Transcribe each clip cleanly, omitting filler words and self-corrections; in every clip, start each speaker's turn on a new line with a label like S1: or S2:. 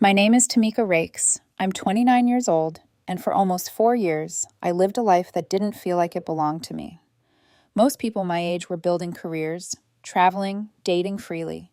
S1: My name is Tamika Rakes. I'm 29 years old, and for almost 4 years, I lived a life that didn't feel like it belonged to me. Most people my age were building careers, traveling, dating freely.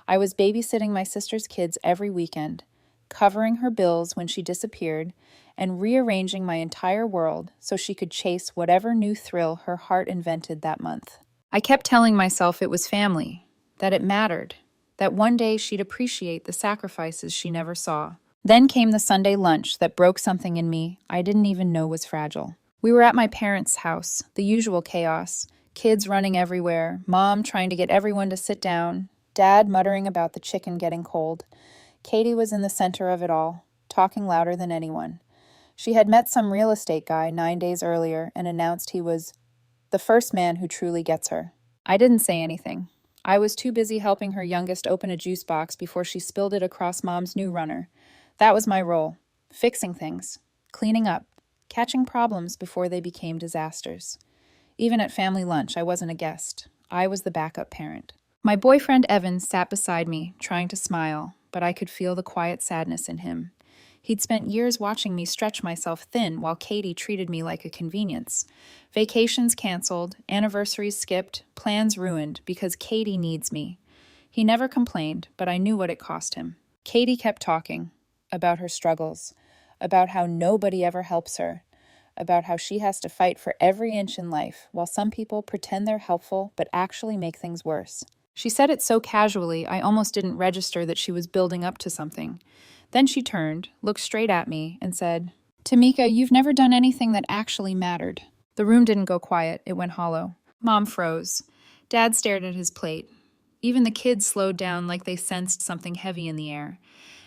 S1: I was babysitting my sister's kids every weekend, covering her bills when she disappeared, and rearranging my entire world so she could chase whatever new thrill her heart invented that month. I kept telling myself it was family, that it mattered, that one day she'd appreciate the sacrifices she never saw. Then came the Sunday lunch that broke something in me I didn't even know was fragile. We were at my parents' house, the usual chaos, kids running everywhere, mom trying to get everyone to sit down, dad muttering about the chicken getting cold. Katie was in the center of it all, talking louder than anyone. She had met some real estate guy 9 days earlier and announced he was the first man who truly gets her. I didn't say anything. I was too busy helping her youngest open a juice box before she spilled it across mom's new runner. That was my role, fixing things, cleaning up, catching problems before they became disasters. Even at family lunch, I wasn't a guest. I was the backup parent. My boyfriend Evan sat beside me, trying to smile, but I could feel the quiet sadness in him. He'd spent years watching me stretch myself thin while Katie treated me like a convenience. Vacations canceled, anniversaries skipped, plans ruined because Katie needs me. He never complained, but I knew what it cost him. Katie kept talking about her struggles, about how nobody ever helps her, about how she has to fight for every inch in life, while some people pretend they're helpful but actually make things worse. She said it so casually, I almost didn't register that she was building up to something. Then she turned, looked straight at me, and said, "Tamika, you've never done anything that actually mattered." The room didn't go quiet, it went hollow. Mom froze. Dad stared at his plate. Even the kids slowed down like they sensed something heavy in the air.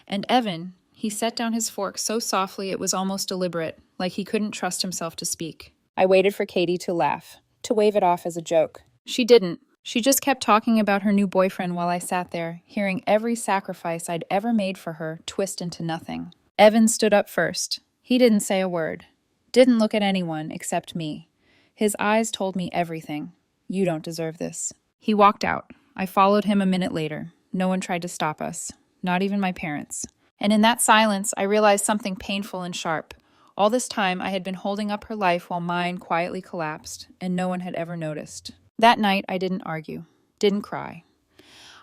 S1: And Evan, he set down his fork so softly it was almost deliberate, like he couldn't trust himself to speak. I waited for Katie to laugh, to wave it off as a joke. She didn't. She just kept talking about her new boyfriend while I sat there, hearing every sacrifice I'd ever made for her twist into nothing. Evan stood up first. He didn't say a word. Didn't look at anyone except me. His eyes told me everything. You don't deserve this. He walked out. I followed him a minute later. No one tried to stop us. Not even my parents. And in that silence, I realized something painful and sharp. All this time, I had been holding up her life while mine quietly collapsed, and no one had ever noticed. That night, I didn't argue, didn't cry.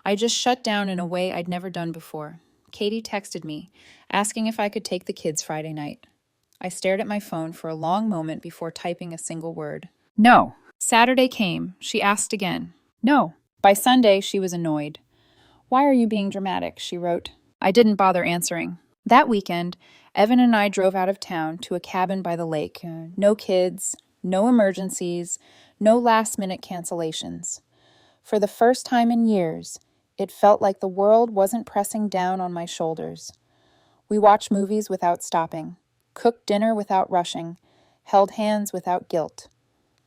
S1: I just shut down in a way I'd never done before. Katie texted me, asking if I could take the kids Friday night. I stared at my phone for a long moment before typing a single word. No. Saturday came. She asked again. No. By Sunday, she was annoyed. "Why are you being dramatic?" she wrote. I didn't bother answering. That weekend, Evan and I drove out of town to a cabin by the lake. No kids, no emergencies, no last-minute cancellations. For the first time in years, it felt like the world wasn't pressing down on my shoulders. We watched movies without stopping, cooked dinner without rushing, held hands without guilt.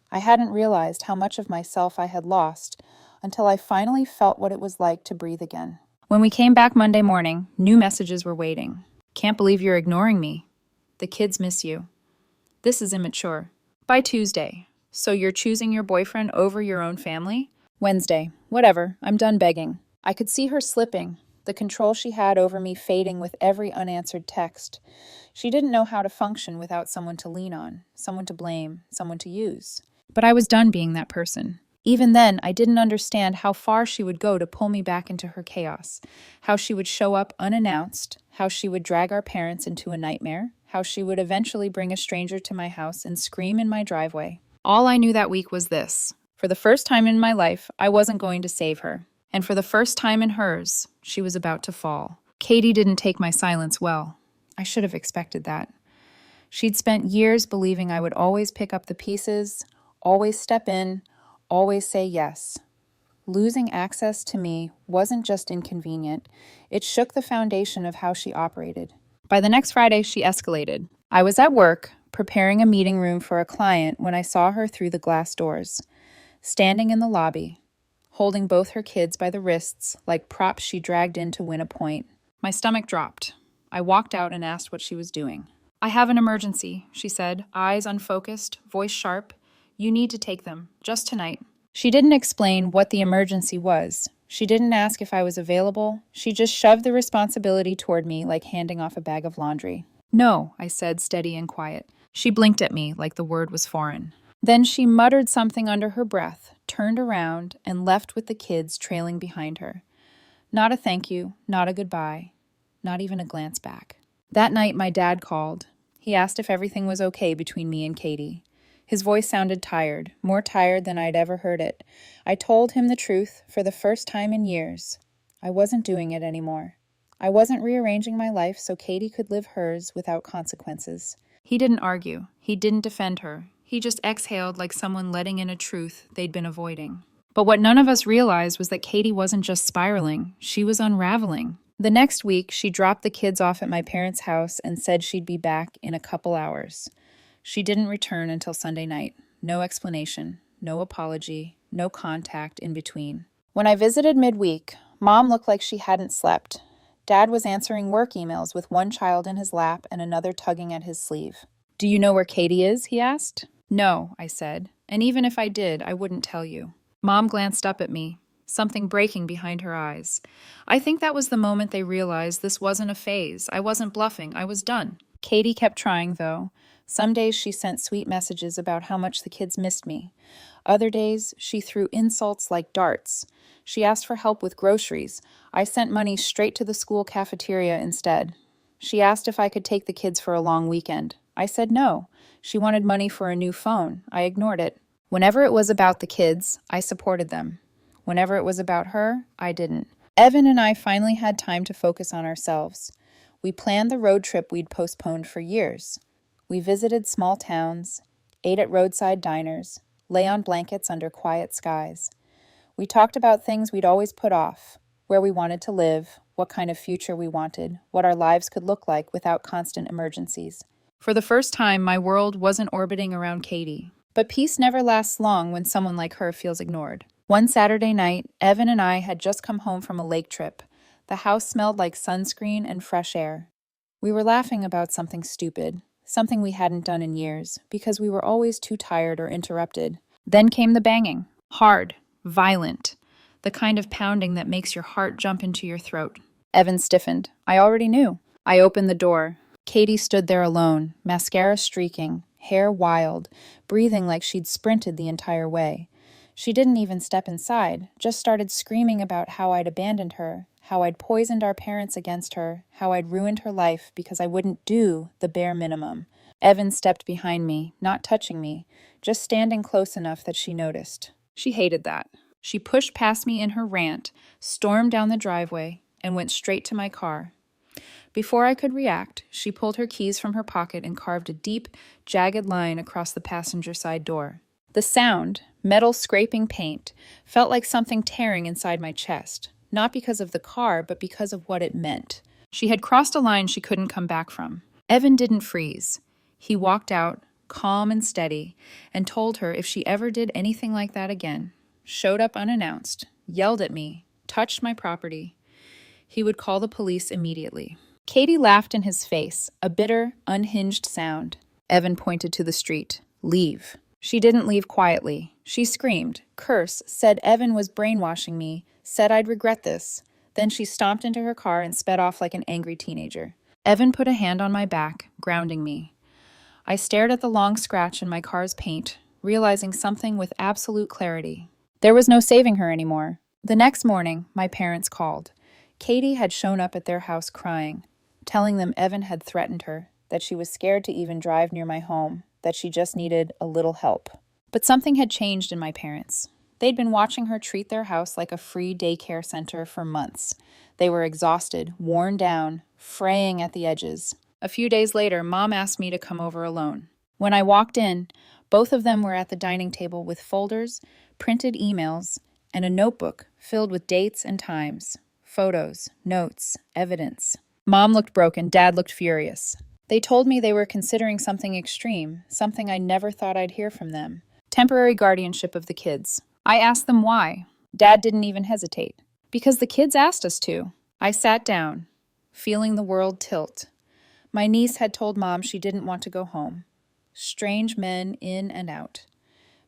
S1: I hadn't realized how much of myself I had lost until I finally felt what it was like to breathe again. When we came back Monday morning, new messages were waiting. "Can't believe you're ignoring me. The kids miss you. This is immature." By Tuesday. "So you're choosing your boyfriend over your own family?" Wednesday. "Whatever, I'm done begging." I could see her slipping, the control she had over me fading with every unanswered text. She didn't know how to function without someone to lean on, someone to blame, someone to use. But I was done being that person. Even then, I didn't understand how far she would go to pull me back into her chaos, how she would show up unannounced, how she would drag our parents into a nightmare, how she would eventually bring a stranger to my house and scream in my driveway. All I knew that week was this. For the first time in my life, I wasn't going to save her. And for the first time in hers, she was about to fall. Katie didn't take my silence well. I should have expected that. She'd spent years believing I would always pick up the pieces, always step in, always say yes. Losing access to me wasn't just inconvenient, it shook the foundation of how she operated. By the next Friday, she escalated. I was at work, preparing a meeting room for a client when I saw her through the glass doors, standing in the lobby, holding both her kids by the wrists like props she dragged in to win a point. My stomach dropped. I walked out and asked what she was doing. "I have an emergency," she said, eyes unfocused, voice sharp. "You need to take them, just tonight." She didn't explain what the emergency was, She didn't ask if I was available. She just shoved the responsibility toward me like handing off a bag of laundry. No, I said, steady and quiet. She blinked at me like the word was foreign. Then she muttered something under her breath, turned around, and left with the kids trailing behind her. Not a thank you, not a goodbye, not even a glance back. That night, my dad called. He asked if everything was okay between me and Katie. His voice sounded tired, more tired than I'd ever heard it. I told him the truth for the first time in years. I wasn't doing it anymore. I wasn't rearranging my life so Katie could live hers without consequences. He didn't argue. He didn't defend her. He just exhaled like someone letting in a truth they'd been avoiding. But what none of us realized was that Katie wasn't just spiraling, she was unraveling. The next week, she dropped the kids off at my parents' house and said she'd be back in a couple hours. She didn't return until Sunday night. No explanation, no apology, no contact in between. When I visited midweek, Mom looked like she hadn't slept. Dad was answering work emails with one child in his lap and another tugging at his sleeve. Do you know where Katie is? He asked. No, I said. And even if I did, I wouldn't tell you. Mom glanced up at me, something breaking behind her eyes. I think that was the moment they realized this wasn't a phase. I wasn't bluffing. I was done. Katie kept trying, though. Some days she sent sweet messages about how much the kids missed me. Other days, she threw insults like darts. She asked for help with groceries. I sent money straight to the school cafeteria instead. She asked if I could take the kids for a long weekend. I said no. She wanted money for a new phone. I ignored it. Whenever it was about the kids, I supported them. Whenever it was about her, I didn't. Evan and I finally had time to focus on ourselves. We planned the road trip we'd postponed for years. We visited small towns, ate at roadside diners, lay on blankets under quiet skies. We talked about things we'd always put off, where we wanted to live, what kind of future we wanted, what our lives could look like without constant emergencies. For the first time, my world wasn't orbiting around Katie. But peace never lasts long when someone like her feels ignored. One Saturday night, Evan and I had just come home from a lake trip. The house smelled like sunscreen and fresh air. We were laughing about something stupid, something we hadn't done in years, because we were always too tired or interrupted. Then came the banging. Hard, violent, the kind of pounding that makes your heart jump into your throat. Evan stiffened. I already knew. I opened the door. Katie stood there alone, mascara streaking, hair wild, breathing like she'd sprinted the entire way. She didn't even step inside, just started screaming about how I'd abandoned her, how I'd poisoned our parents against her, how I'd ruined her life because I wouldn't do the bare minimum. Evan stepped behind me, not touching me, just standing close enough that she noticed. She hated that. She pushed past me in her rant, stormed down the driveway, and went straight to my car. Before I could react, she pulled her keys from her pocket and carved a deep, jagged line across the passenger side door. The sound, metal scraping paint, felt like something tearing inside my chest, not because of the car, but because of what it meant. She had crossed a line she couldn't come back from. Evan didn't freeze. He walked out, calm and steady, and told her if she ever did anything like that again, showed up unannounced, yelled at me, touched my property, he would call the police immediately. Katie laughed in his face, a bitter, unhinged sound. Evan pointed to the street. Leave. She didn't leave quietly. She screamed, cursed, said Evan was brainwashing me, said I'd regret this. Then she stomped into her car and sped off like an angry teenager. Evan put a hand on my back, grounding me. I stared at the long scratch in my car's paint, realizing something with absolute clarity. There was no saving her anymore. The next morning, my parents called. Katie had shown up at their house crying, telling them Evan had threatened her, that she was scared to even drive near my home, that she just needed a little help. But something had changed in my parents. They'd been watching her treat their house like a free daycare center for months. They were exhausted, worn down, fraying at the edges. A few days later, Mom asked me to come over alone. When I walked in, both of them were at the dining table with folders, printed emails, and a notebook filled with dates and times, photos, notes, evidence. Mom looked broken, Dad looked furious. They told me they were considering something extreme, something I never thought I'd hear from them. Temporary guardianship of the kids. I asked them why. Dad didn't even hesitate. Because the kids asked us to. I sat down, feeling the world tilt. My niece had told Mom she didn't want to go home. Strange men in and out.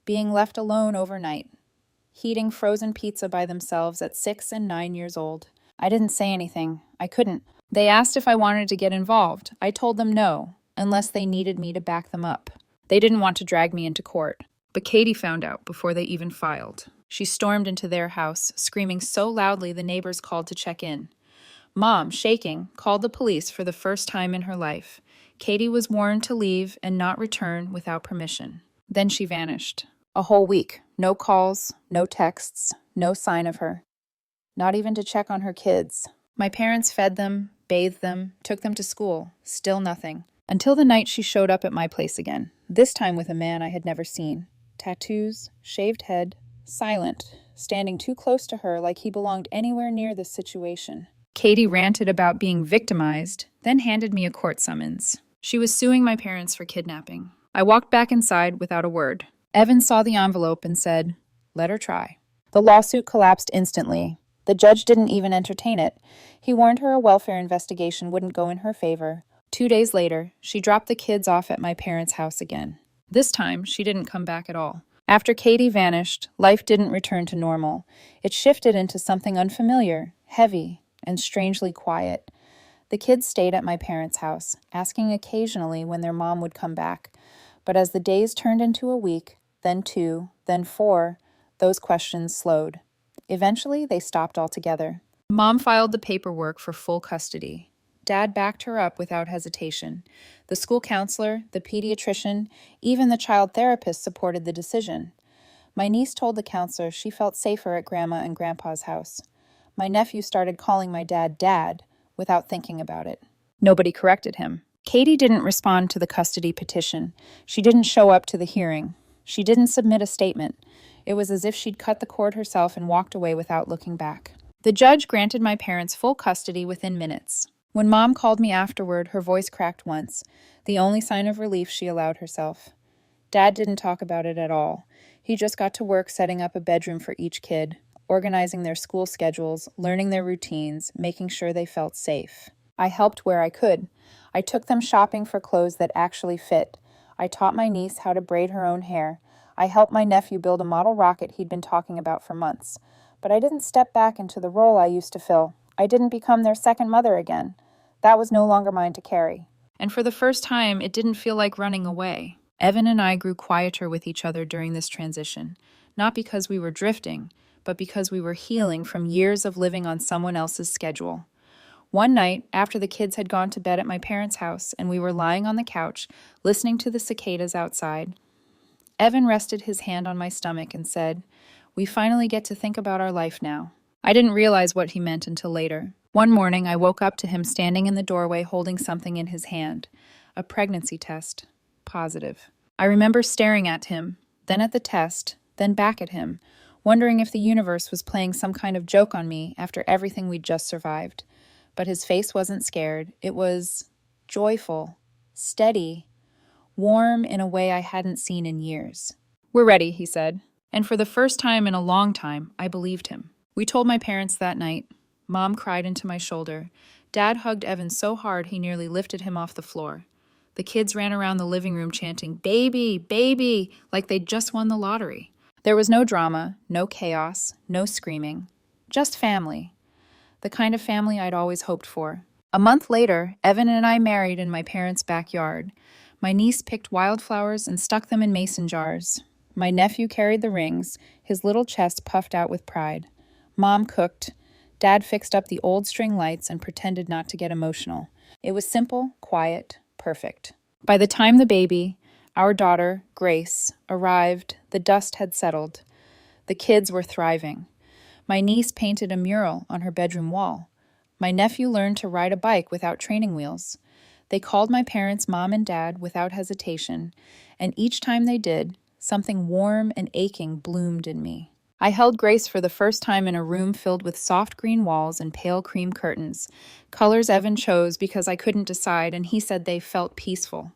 S1: Being left alone overnight. heating frozen pizza by themselves at 6 and 9 years old. I didn't say anything. I couldn't. They asked if I wanted to get involved. I told them no, unless they needed me to back them up. They didn't want to drag me into court. But Katie found out before they even filed. She stormed into their house, screaming so loudly the neighbors called to check in. Mom, shaking, called the police for the first time in her life. Katie was warned to leave and not return without permission. Then she vanished. A whole week. No calls, no texts, no sign of her. Not even to check on her kids. My parents fed them, bathed them, took them to school. Still nothing. Until the night she showed up at my place again. This time with a man I had never seen. Tattoos, shaved head, silent, standing too close to her like he belonged anywhere near this situation. Katie ranted about being victimized, then handed me a court summons. She was suing my parents for kidnapping. I walked back inside without a word. Evan saw the envelope and said, "Let her try." The lawsuit collapsed instantly. The judge didn't even entertain it. He warned her a welfare investigation wouldn't go in her favor. 2 days later, she dropped the kids off at my parents' house again. This time, she didn't come back at all. After Katie vanished, life didn't return to normal. It shifted into something unfamiliar, heavy, and strangely quiet. The kids stayed at my parents' house, asking occasionally when their mom would come back. But as the days turned into a week, then 2, then 4, those questions slowed. Eventually, they stopped altogether. Mom filed the paperwork for full custody. Dad backed her up without hesitation. The school counselor, the pediatrician, even the child therapist supported the decision. My niece told the counselor she felt safer at Grandma and Grandpa's house. My nephew started calling my dad Dad without thinking about it. Nobody corrected him. Katie didn't respond to the custody petition. She didn't show up to the hearing. She didn't submit a statement. It was as if she'd cut the cord herself and walked away without looking back. The judge granted my parents full custody within minutes. When Mom called me afterward, her voice cracked once, the only sign of relief she allowed herself. Dad didn't talk about it at all. He just got to work setting up a bedroom for each kid, organizing their school schedules, learning their routines, making sure they felt safe. I helped where I could. I took them shopping for clothes that actually fit. I taught my niece how to braid her own hair. I helped my nephew build a model rocket he'd been talking about for months. But I didn't step back into the role I used to fill. I didn't become their second mother again. That was no longer mine to carry. And for the first time, it didn't feel like running away. Evan and I grew quieter with each other during this transition, not because we were drifting, but because we were healing from years of living on someone else's schedule. One night, after the kids had gone to bed at my parents' house and we were lying on the couch, listening to the cicadas outside, Evan rested his hand on my stomach and said, "We finally get to think about our life now." I didn't realize what he meant until later. One morning, I woke up to him standing in the doorway holding something in his hand, a pregnancy test. Positive. I remember staring at him, then at the test, then back at him, wondering if the universe was playing some kind of joke on me after everything we'd just survived. But his face wasn't scared. It was joyful, steady, warm in a way I hadn't seen in years. "We're ready," he said. And for the first time in a long time, I believed him. We told my parents that night. Mom cried into my shoulder. Dad hugged Evan so hard he nearly lifted him off the floor. The kids ran around the living room chanting, "Baby, baby," like they'd just won the lottery. There was no drama, no chaos, no screaming. Just family. The kind of family I'd always hoped for. A month later, Evan and I married in my parents' backyard. My niece picked wildflowers and stuck them in mason jars. My nephew carried the rings, his little chest puffed out with pride. Mom cooked. Dad fixed up the old string lights and pretended not to get emotional. It was simple, quiet, perfect. By the time the baby, our daughter, Grace, arrived, the dust had settled. The kids were thriving. My niece painted a mural on her bedroom wall. My nephew learned to ride a bike without training wheels. They called my parents Mom and Dad without hesitation, and each time they did, something warm and aching bloomed in me. I held Grace for the first time in a room filled with soft green walls and pale cream curtains, colors Evan chose because I couldn't decide, and he said they felt peaceful.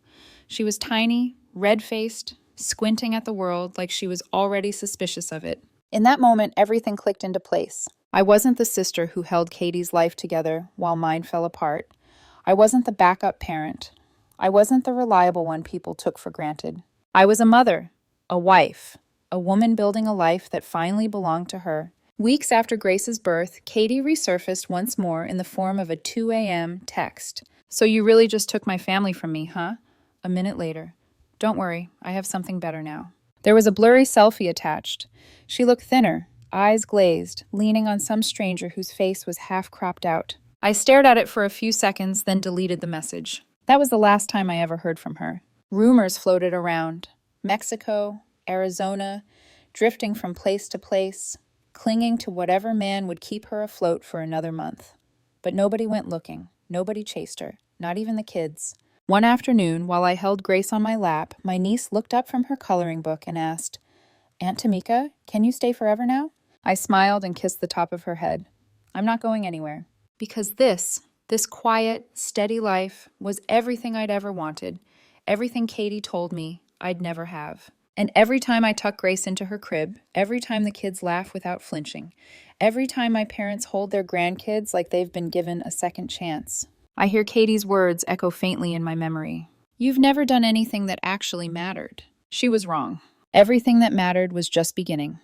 S1: She was tiny, red-faced, squinting at the world like she was already suspicious of it. In that moment, everything clicked into place. I wasn't the sister who held Katie's life together while mine fell apart. I wasn't the backup parent. I wasn't the reliable one people took for granted. I was a mother, a wife, a woman building a life that finally belonged to her. Weeks after Grace's birth, Katie resurfaced once more in the form of a 2 a.m. text. "So you really just took my family from me, huh?" A minute later. "Don't worry, I have something better now." There was a blurry selfie attached. She looked thinner, eyes glazed, leaning on some stranger whose face was half cropped out. I stared at it for a few seconds, then deleted the message. That was the last time I ever heard from her. Rumors floated around. Mexico, Arizona, drifting from place to place, clinging to whatever man would keep her afloat for another month. But nobody went looking. Nobody chased her, not even the kids. One afternoon, while I held Grace on my lap, my niece looked up from her coloring book and asked, "Aunt Tamika, can you stay forever now?" I smiled and kissed the top of her head. "I'm not going anywhere." Because this quiet, steady life was everything I'd ever wanted, everything Katie told me I'd never have. And every time I tuck Grace into her crib, every time the kids laugh without flinching, every time my parents hold their grandkids like they've been given a second chance, I hear Katie's words echo faintly in my memory. "You've never done anything that actually mattered." She was wrong. Everything that mattered was just beginning.